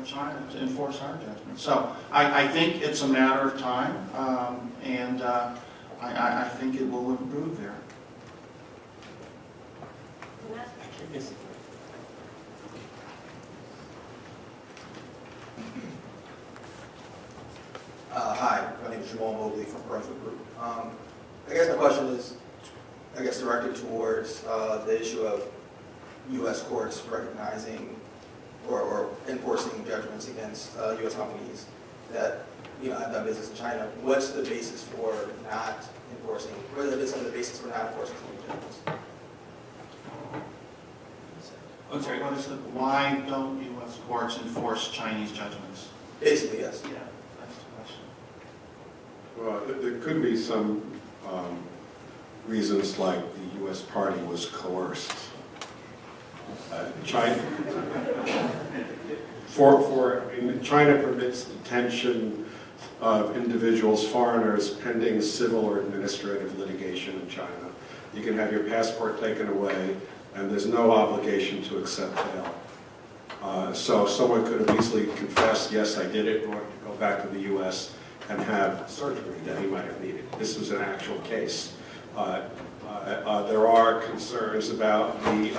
of China to enforce our judgment. So I think it's a matter of time, and I think it will improve there. Hi, my name is Jamal Mobley from Brunswick Group. I guess my question is, directed towards the issue of U.S. courts recognizing or enforcing judgments against U.S. companies that have done business in China. What's the basis for not enforcing? What are some of the basis for not enforcing judgments? I'm sorry, what is why don't U.S. courts enforce Chinese judgments? Basically, yes. Yeah, that's the question. Well, there could be some reasons like the U.S. party was coerced. China permits detention of individuals, foreigners, pending civil or administrative litigation in China. You can have your passport taken away, and there's no obligation to accept bail. So someone could have easily confessed, yes, I did it, in order to go back to the U.S. and have surgery that he might have needed. This was an actual case. There are concerns about the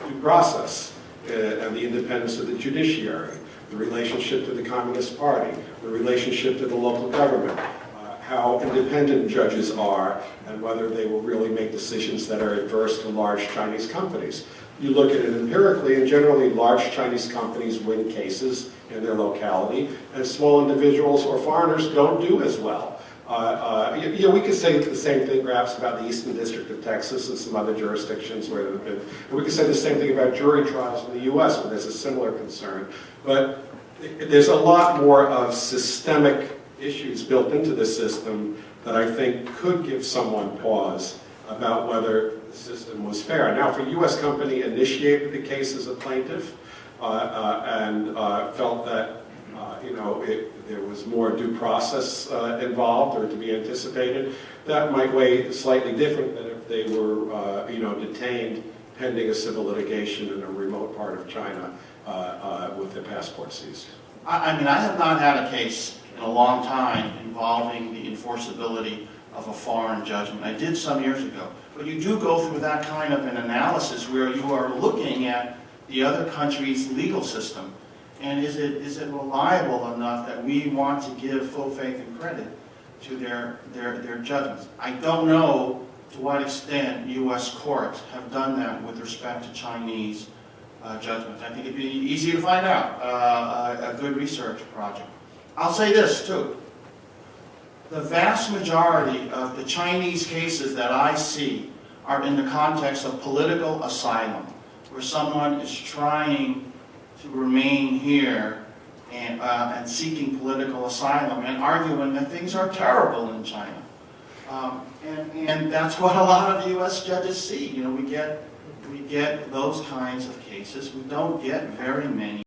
due process and the independence of the judiciary, the relationship to the Communist Party, the relationship to the local government, how independent judges are, and whether they will really make decisions that are adverse to large Chinese companies. You look at it empirically, and generally large Chinese companies win cases in their locality, and small individuals or foreigners don't do as well. We could say the same thing perhaps about the Eastern District of Texas and some other jurisdictions where there have been, and we could say the same thing about jury trials in the U.S. where there's a similar concern. But there's a lot more of systemic issues built into the system that I think could give someone pause about whether the system was fair. Now, if a U.S. company initiated the case as a plaintiff and felt that there was more due process involved or to be anticipated, that might weigh slightly different than if they were detained pending a civil litigation in a remote part of China with their passport seized. I mean, I have not had a case in a long time involving the enforceability of a foreign judgment. I did some years ago. But you do go through that kind of an analysis where you are looking at the other country's legal system. And is it reliable enough that we want to give full faith and credit to their judgments? I don't know to what extent U.S. courts have done that with respect to Chinese judgments. I think it'd be easy to find out, a good research project. I'll say this, too. The vast majority of the Chinese cases that I see are in the context of political asylum, where someone is trying to remain here and seeking political asylum and arguing that things are terrible in China. And that's what a lot of the U.S. judges see. We get those kinds of cases. We don't get very many